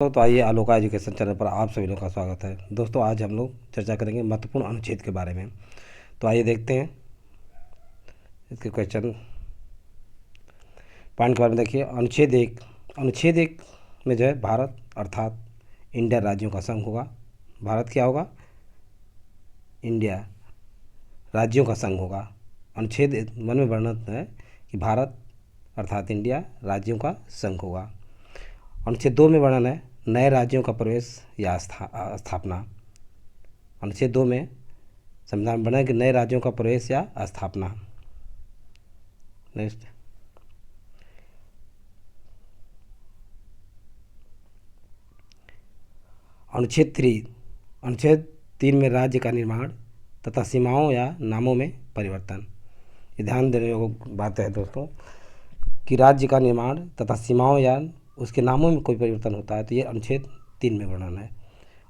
दोस्तों, तो आइए आलोका एजुकेशन चैनल पर आप सभी लोगों का स्वागत है। दोस्तों, आज हम लोग चर्चा करेंगे महत्वपूर्ण अनुच्छेद के बारे में। तो आइए देखते हैं इसके क्वेश्चन पॉइंट के बारे में। देखिए, अनुच्छेद 1 में जो है भारत अर्थात इंडिया राज्यों का संघ होगा। भारत क्या होगा? इंडिया राज्यों का संघ होगा। अनुच्छेद 1 में वर्णन है कि भारत अर्थात इंडिया राज्यों का संघ होगा। अनुच्छेद 2 में वर्णन है नए राज्यों का प्रवेश या स्थापना। अनुच्छेद 2 में संविधान बना है कि नए राज्यों का प्रवेश या स्थापना। नेक्स्ट, अनुच्छेद 3 में राज्य का निर्माण तथा सीमाओं या नामों में परिवर्तन। ये ध्यान देने योग्य बात है दोस्तों कि राज्य का निर्माण तथा सीमाओं या उसके नामों में कोई परिवर्तन होता है तो ये अनुच्छेद 3 में वर्णन है।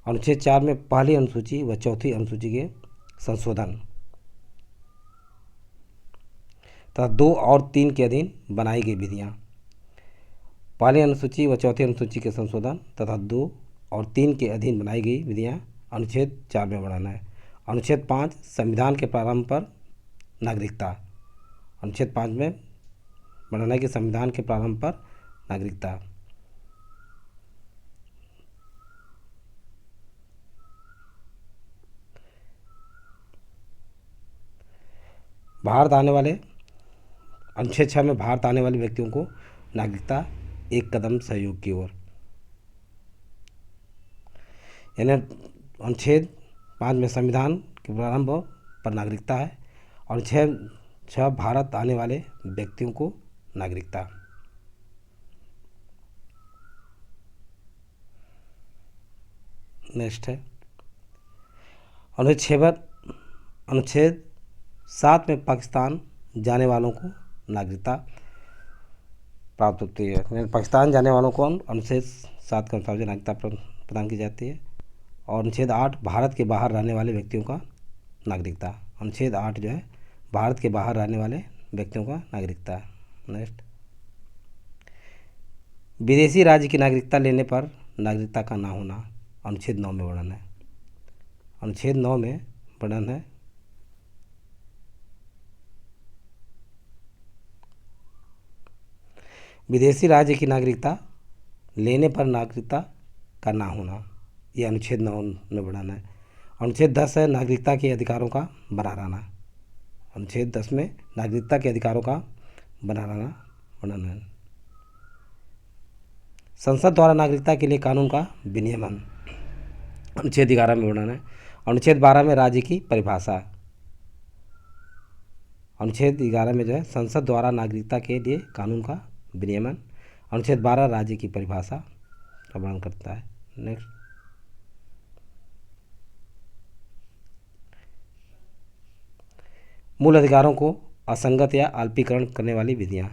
अनुच्छेद 4 में पहली अनुसूची व चौथी अनुसूची के संशोधन तथा 2 और 3 के अधीन बनाई गई विधियाँ। पहली अनुसूची व चौथी अनुसूची के संशोधन तथा 2 और 3 के अधीन बनाई गई विधियाँ अनुच्छेद 4 में वर्णन है। अनुच्छेद 5 संविधान के प्रारंभ पर नागरिकता। अनुच्छेद 5 में वर्णन है कि संविधान के प्रारंभ पर नागरिकता। भारत आने वाले अनुच्छेद 6 में भारत आने वाले व्यक्तियों को नागरिकता एक कदम सहयोग की ओर। यानी अनुच्छेद 5 में संविधान के प्रारंभ पर नागरिकता है। अनुच्छेद 6 भारत आने वाले व्यक्तियों को नागरिकता। नेक्स्ट है अनुच्छेद 7 में पाकिस्तान जाने वालों को नागरिकता प्राप्त होती है। यानी पाकिस्तान जाने वालों को अनुच्छेद 7 के अनुसार नागरिकता प्रदान की जाती है। और अनुच्छेद 8 भारत के बाहर रहने वाले व्यक्तियों का नागरिकता। अनुच्छेद 8 जो है भारत के बाहर रहने वाले व्यक्तियों का नागरिकता। नेक्स्ट, विदेशी राज्य की नागरिकता लेने पर नागरिकता का ना होना अनुच्छेद 9 में वर्णन है। अनुच्छेद 9 में वर्णन है विदेशी राज्य की नागरिकता लेने पर नागरिकता का ना होना, ये अनुच्छेद 9 में वर्णन है। अनुच्छेद 10 है नागरिकता के अधिकारों का बना रहना। अनुच्छेद 10 में नागरिकता के अधिकारों का बना रहना वर्णन है। संसद द्वारा नागरिकता के लिए कानून का विनियमन अनुच्छेद 11 में वर्णन है। अनुच्छेद 12 में राज्य की परिभाषा। अनुच्छेद 11 में जो है संसद द्वारा नागरिकता के लिए कानून का विनियमन। अनुच्छेद 12 राज्य की परिभाषा का वर्णन करता है। नेक्स्ट, मूल अधिकारों को असंगत या अल्पीकरण करने वाली विधियाँ।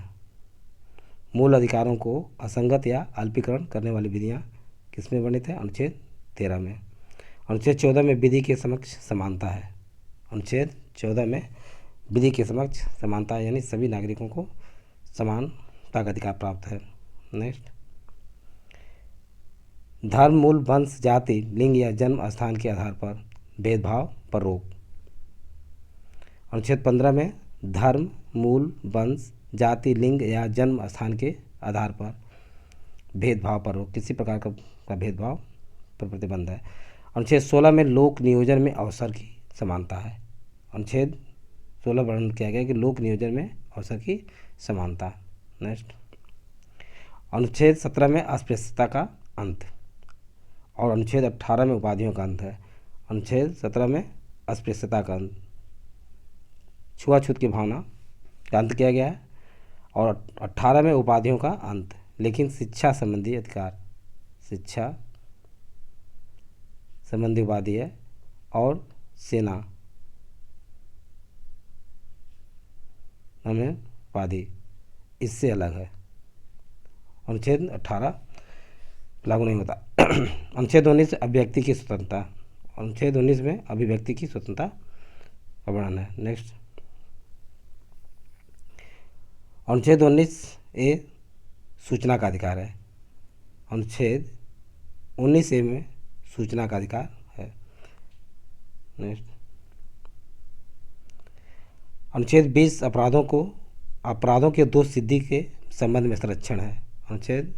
मूल अधिकारों को असंगत या अल्पीकरण करने वाली विधियाँ किसमें वर्णित है? अनुच्छेद 13 में। अनुच्छेद 14 में विधि के समक्ष समानता है। अनुच्छेद 14 में विधि के समक्ष समानता है, यानी सभी नागरिकों को समानता का अधिकार प्राप्त है। नेक्स्ट, धर्म, मूल, वंश, जाति, लिंग या जन्म स्थान के आधार पर भेदभाव पर रोक। अनुच्छेद 15 में धर्म, मूल, वंश, जाति, लिंग या जन्म स्थान के आधार पर भेदभाव पर रोक, किसी प्रकार का भेदभाव पर प्रतिबंध है। अनुच्छेद 16 में लोक नियोजन में अवसर की समानता है। अनुच्छेद 16 वर्णन किया गया कि लोक नियोजन में अवसर की समानता। नेक्स्ट, अनुच्छेद 17 में अस्पृश्यता का अंत और अनुच्छेद 18 में उपाधियों का अंत है। अनुच्छेद 17 में अस्पृश्यता का अंत, छुआछूत की भावना का अंत किया गया है, और 18 में उपाधियों का अंत, लेकिन शिक्षा संबंधी अधिकार, शिक्षा संबंधी उपाधि है, और सेना में उपाधि इससे अलग है। अनुच्छेद 18 लागू नहीं होता। अनुच्छेद 19 अभिव्यक्ति की स्वतंत्रता। अनुच्छेद 19 में अभिव्यक्ति की स्वतंत्रता का वर्णन है। नेक्स्ट, अनुच्छेद 19 ए सूचना का अधिकार है। अनुच्छेद 19A में सूचना का अधिकार है। नेक्स्ट, अनुच्छेद 20 अपराधों के दोष सिद्धि के संबंध में संरक्षण है। अनुच्छेद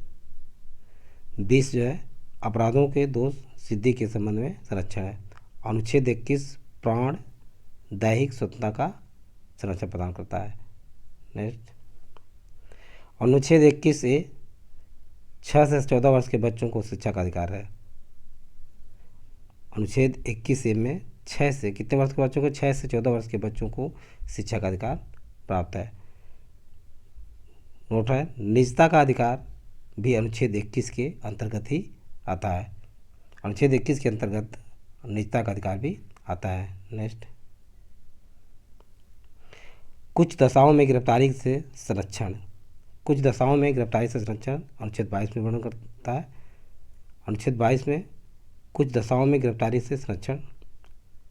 20 जो है अपराधों के दोष सिद्धि के संबंध में संरक्षण है। अनुच्छेद 21 प्राण दैहिक स्वतंत्रता का संरक्षण प्रदान करता है। नेक्स्ट, अनुच्छेद 21A 6 से 14 वर्ष के बच्चों को शिक्षा का अधिकार है। अनुच्छेद 21A में 6 से कितने वर्ष के बच्चों को 6 से 14 वर्ष के बच्चों को शिक्षा का अधिकार प्राप्त है। नोट है, निजता का अधिकार भी अनुच्छेद 21 के अंतर्गत ही आता है। अनुच्छेद 21 के अंतर्गत निजता का अधिकार भी आता है। नेक्स्ट, कुछ दशाओं में गिरफ्तारी से संरक्षण। कुछ दशाओं में गिरफ्तारी से संरक्षण अनुच्छेद 22 में वर्णन करता है। अनुच्छेद 22 में कुछ दशाओं में गिरफ्तारी से संरक्षण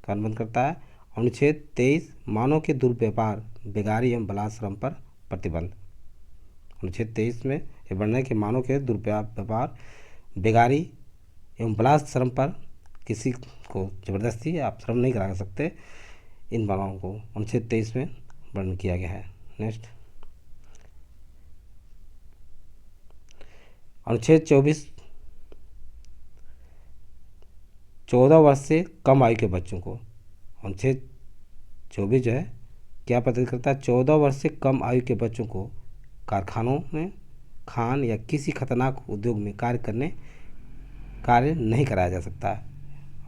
का अनुबंध करता है। अनुच्छेद 23 मानव के दुर्व्यवहार बेगारी एवं बलात्कार श्रम पर प्रतिबंध। अनुच्छेद 23 में यह वर्णन है कि मानव के दुर्व्यवहार बेगारी एवं बलात्कार श्रम पर किसी को जबरदस्ती आप श्रम नहीं करा सकते, इन बातों को अनुच्छेद 23 में वर्णन किया गया है। नेक्स्ट, अनुच्छेद 24 14 वर्ष से कम आयु के बच्चों को। अनुच्छेद 24 जो है क्या प्रतिबंध करता है? 14 वर्ष से कम आयु के बच्चों को कारखानों में, खान या किसी खतरनाक उद्योग में कार्य नहीं कराया जा सकता है।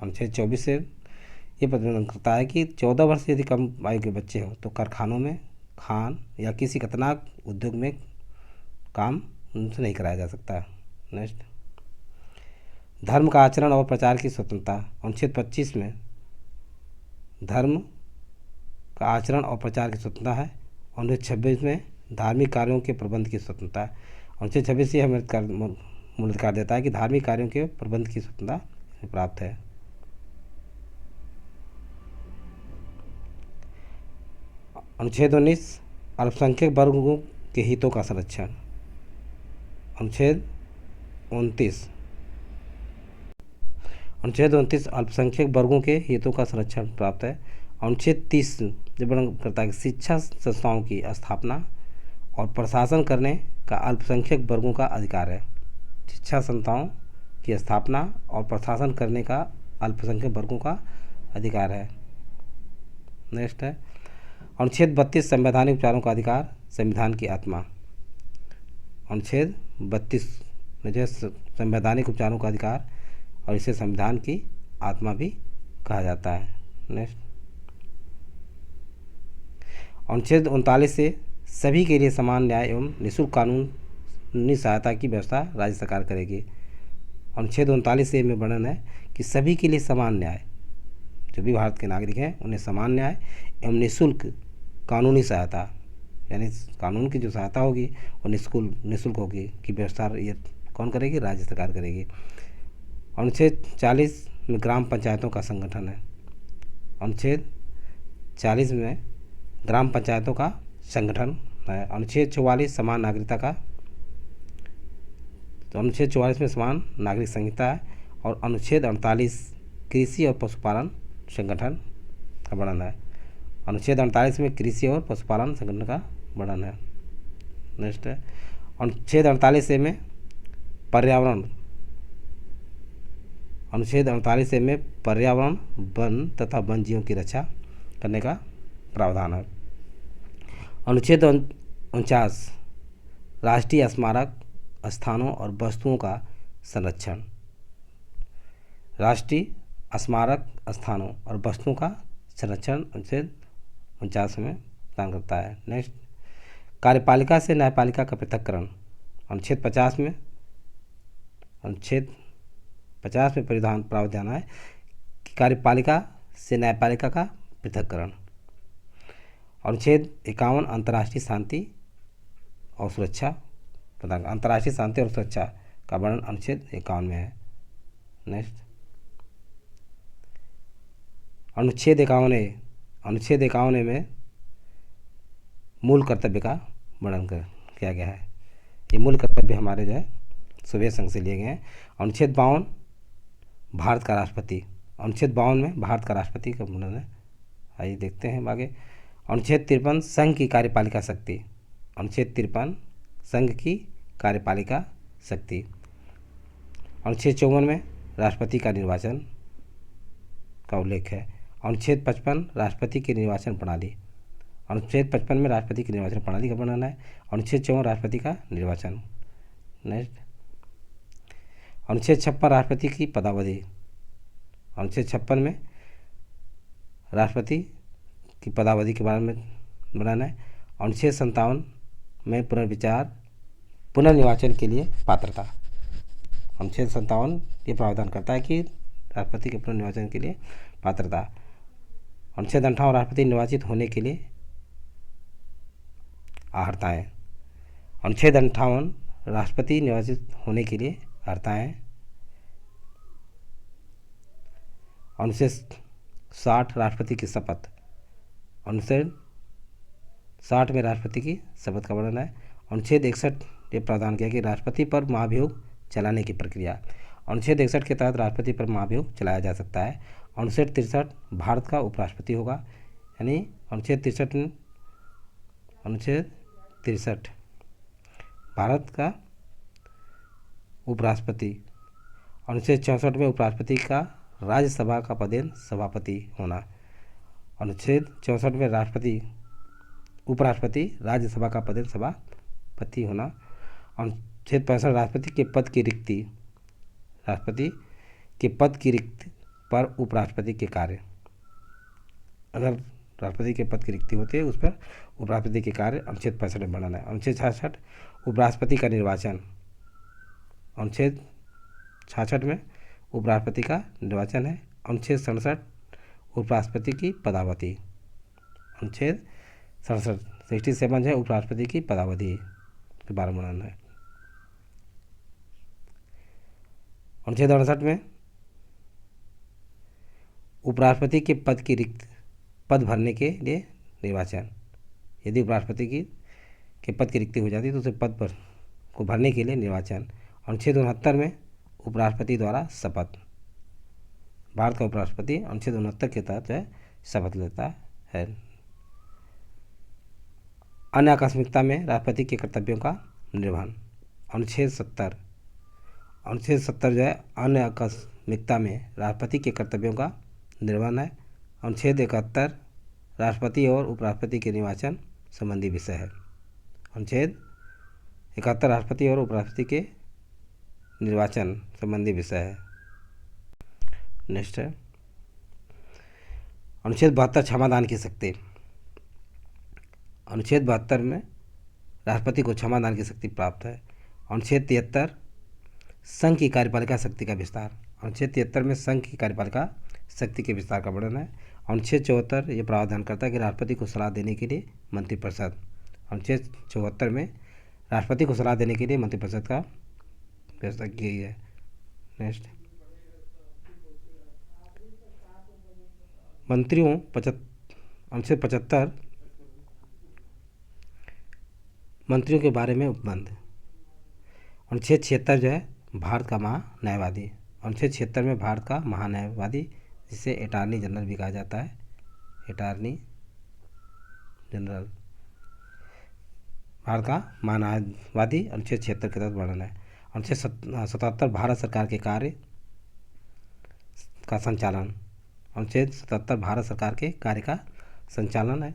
अनुच्छेद 24 से ये प्रतिबंध करता है कि 14 वर्ष से यदि कम आयु के बच्चे हों तो कारखानों में, खान या किसी खतरनाक उद्योग में काम उनसे नहीं कराया जा सकता। नेक्स्ट, धर्म का आचरण और प्रचार की स्वतंत्रता। अनुच्छेद 25 में धर्म का आचरण और प्रचार की स्वतंत्रता है। अनुच्छेद 26 में धार्मिक कार्यों के प्रबंध की स्वतंत्रता है। अनुच्छेद 26 से हमें मूल अधिकार देता है कि धार्मिक कार्यों के प्रबंध की स्वतंत्रता प्राप्त है। अनुच्छेद 19 अल्पसंख्यक वर्गों के हितों का संरक्षण। अनुच्छेद 29 अल्पसंख्यक वर्गों के हितों का संरक्षण प्राप्त है। अनुच्छेद 30 जो वर्णन करता है कि शिक्षा संस्थाओं की स्थापना और प्रशासन करने का अल्पसंख्यक वर्गों का अधिकार है। शिक्षा संस्थाओं की स्थापना और प्रशासन करने का अल्पसंख्यक वर्गों का अधिकार है। नेक्स्ट है अनुच्छेद 32 संवैधानिक उपचारों का अधिकार, संविधान की आत्मा। अनुच्छेद 32 में जो संवैधानिक उपचारों का अधिकार और इसे संविधान की आत्मा भी कहा जाता है। नेक्स्ट, अनुच्छेद 39 से सभी के लिए समान न्याय एवं निःशुल्क कानूनी सहायता की व्यवस्था राज्य सरकार करेगी। अनुच्छेद 39 से में वर्णन है कि सभी के लिए समान न्याय, जो भी भारत के नागरिक हैं उन्हें समान न्याय एवं निःशुल्क कानूनी सहायता, यानी कानून की जो सहायता होगी वो निःशुल्क होगी की व्यवस्था ये कौन करेगी? राज्य सरकार करेगी। अनुच्छेद 40 में ग्राम पंचायतों का संगठन है। अनुच्छेद 40 में ग्राम पंचायतों का संगठन है। अनुच्छेद 44 समान नागरिकता का, तो अनुच्छेद 44 में समान नागरिक संहिता है। और अनुच्छेद 48 कृषि और पशुपालन संगठन का वर्णन है। अनुच्छेद 48 में कृषि और पशुपालन संगठन का वर्णन है। नेक्स्ट है अनुच्छेद 48 में पर्यावरण, अनुच्छेद 48 में पर्यावरण, वन तथा वन जीवों की रक्षा करने का प्रावधान है। अनुच्छेद 49 राष्ट्रीय स्मारक स्थानों और वस्तुओं का संरक्षण। राष्ट्रीय स्मारक स्थानों और वस्तुओं का संरक्षण अनुच्छेद 49 में प्रदान करता है। नेक्स्ट, कार्यपालिका से न्यायपालिका का पृथक्करण। अनुच्छेद 50 में प्रावधान है कि कार्यपालिका से न्यायपालिका का पृथक्करण। अनुच्छेद 51 अंतर्राष्ट्रीय शांति और सुरक्षा प्रदान, अंतर्राष्ट्रीय शांति और सुरक्षा का वर्णन अनुच्छेद 51 में है। नेक्स्ट, अनुच्छेद 51 में मूल कर्तव्य का वर्णन किया गया है। ये मूल कर्तव्य हमारे जो है सोवियत संघ से लिए गए हैं। अनुच्छेद 52 भारत का राष्ट्रपति। अनुच्छेद 52 में भारत का राष्ट्रपति का वर्णन है। आइए देखते हैं आगे। अनुच्छेद 53 संघ की कार्यपालिका शक्ति। अनुच्छेद 53 संघ की कार्यपालिका शक्ति। अनुच्छेद 54 में राष्ट्रपति का निर्वाचन का उल्लेख है। अनुच्छेद 55 राष्ट्रपति की निर्वाचन प्रणाली। अनुच्छेद 55 में राष्ट्रपति की निर्वाचन प्रणाली का वर्णन है। अनुच्छेद 54 राष्ट्रपति का निर्वाचन। नेक्स्ट, अनुच्छेद 56 राष्ट्रपति की पदावधि। अनुच्छेद 56 में राष्ट्रपति की पदावधि के बारे में वर्णन है। अनुच्छेद 57 में पुनर्निर्वाचन के लिए पात्रता। अनुच्छेद 57 ये प्रावधान करता है कि राष्ट्रपति के पुनर्निर्वाचन के लिए पात्रता। अनुच्छेद 58 राष्ट्रपति निर्वाचित होने के लिए अर्हताएँ। अनुच्छेद 58 राष्ट्रपति निर्वाचित होने के लिए अर्हताएँ। अनुच्छेद 60 राष्ट्रपति की शपथ। अनुच्छेद 60 में राष्ट्रपति की शपथ का वर्णन है। अनुच्छेद 61 ये प्रावधान किया कि राष्ट्रपति पर महाभियोग चलाने की प्रक्रिया। अनुच्छेद 61 के तहत राष्ट्रपति पर महाभियोग चलाया जा सकता है। अनुच्छेद 63 भारत का उपराष्ट्रपति होगा, यानी अनुच्छेद 63 भारत का उपराष्ट्रपति। अनुच्छेद 64 में उपराष्ट्रपति का राज्यसभा का पदेन सभापति होना। अनुच्छेद 64 में उपराष्ट्रपति राज्यसभा का पदेन सभापति होना। अनुच्छेद 65 राष्ट्रपति के पद की रिक्ति। राष्ट्रपति के पद की रिक्ति पर उपराष्ट्रपति के कार्य। अगर राष्ट्रपति के पद की रिक्ति होती है उस पर उपराष्ट्रपति के कार्य अनुच्छेद 65 में वर्णन है। अनुच्छेद 66 उपराष्ट्रपति का निर्वाचन। अनुच्छेद 66 में उपराष्ट्रपति का निर्वाचन है। अनुच्छेद 67 उपराष्ट्रपति की पदावधि। अनुच्छेद 67 है उपराष्ट्रपति की पदावधि के बारे में वर्णन है। अनुच्छेद 68 में उपराष्ट्रपति के पद भरने के लिए निर्वाचन। यदि उपराष्ट्रपति के पद की रिक्ति हो जाती है तो उसे पद को भरने के लिए निर्वाचन। अनुच्छेद 69 में उपराष्ट्रपति द्वारा शपथ। भारत का उपराष्ट्रपति अनुच्छेद 69 के तहत शपथ लेता है। अन्य आकस्मिकता में राष्ट्रपति के कर्तव्यों का निर्वहन। अनुच्छेद 70 अन्य आकस्मिकता में राष्ट्रपति के कर्तव्यों का निर्वहन है। अनुच्छेद 71 राष्ट्रपति और उपराष्ट्रपति के निर्वाचन संबंधी विषय है। अनुच्छेद 71 राष्ट्रपति और उपराष्ट्रपति के निर्वाचन संबंधी विषय है। नेक्स्ट है अनुच्छेद 72 क्षमादान की शक्ति। अनुच्छेद 72 में राष्ट्रपति को क्षमादान की शक्ति प्राप्त है। अनुच्छेद 73 संघ की कार्यपालिका शक्ति का विस्तार। अनुच्छेद 73 में संघ की कार्यपालिका शक्ति के विस्तार का वर्णन है। अनुच्छेद 74 ये प्रावधान करता है कि राष्ट्रपति को सलाह देने के लिए मंत्रिपरिषद। अनुच्छेद 74 में राष्ट्रपति को सलाह देने के लिए मंत्रिपरिषद का व्यवस्था की गई है। नेक्स्ट, मंत्रियों अनुच्छेद 75 मंत्रियों के बारे में उपबंध। अनुच्छेद 76 जो है भारत का महान्यायवादी। अनुच्छेद 76 में भारत का महान्यायवादी, जिसे अटॉर्नी जनरल भी कहा जाता है, अटॉर्नी जनरल, भारत का महान्यायवादी अनुच्छेद 76 के तहत वर्णन है। अनुच्छेद 77 भारत सरकार के कार्य का संचालन। अनुच्छेद 77 भारत सरकार के कार्य का संचालन है।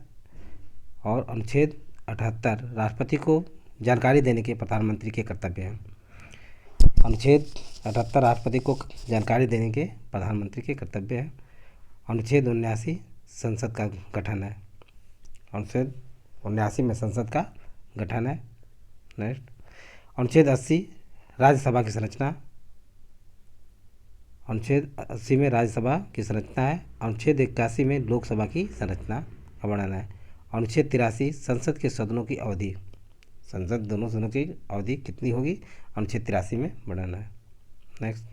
और अनुच्छेद 78 राष्ट्रपति को जानकारी देने के प्रधानमंत्री के कर्तव्य हैं। अनुच्छेद 78 राष्ट्रपति को जानकारी देने के प्रधानमंत्री के कर्तव्य है। अनुच्छेद 79 संसद का गठन है। अनुच्छेद 79 में संसद का गठन है। नेक्स्ट, अनुच्छेद 80 राज्यसभा की संरचना। अनुच्छेद 80 में राज्यसभा की संरचना है। अनुच्छेद 81 में लोकसभा की संरचना का वर्णन है। अनुच्छेद 83 संसद के सदनों की अवधि। संसद दोनों सदनों की अवधि कितनी होगी, अनुच्छेद 83 में वर्णन है। नेक्स्ट,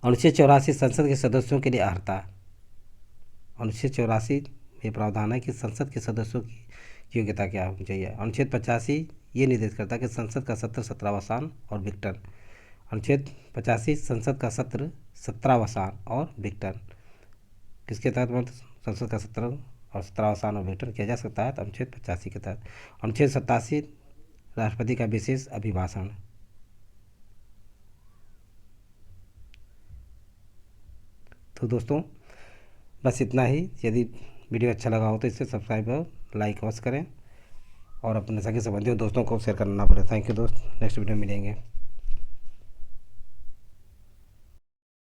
अनुच्छेद 84 संसद के सदस्यों के लिए अर्हता। अनुच्छेद 84 में प्रावधान है कि संसद के सदस्यों की योग्यता क्या होनी चाहिए। अनुच्छेद 85 ये निर्देश करता है कि संसद का सत्र 17वां साल और विघटन अनुच्छेद 85 संसद का सत्र 17वां और विघटन किसके तहत मतलब संसद का सत्र और 17वां और विघटन किया जा सकता है? तो अनुच्छेद 85 के तहत। अनुच्छेद 87 राष्ट्रपति का विशेष अभिभाषण। तो दोस्तों बस इतना ही। यदि वीडियो अच्छा लगा हो तो इसे सब्सक्राइब और लाइक अवश्य करें और अपने सगे संबंधियों दोस्तों को शेयर करना ना भूलें। थैंक यू दोस्त, नेक्स्ट वीडियो में मिलेंगे।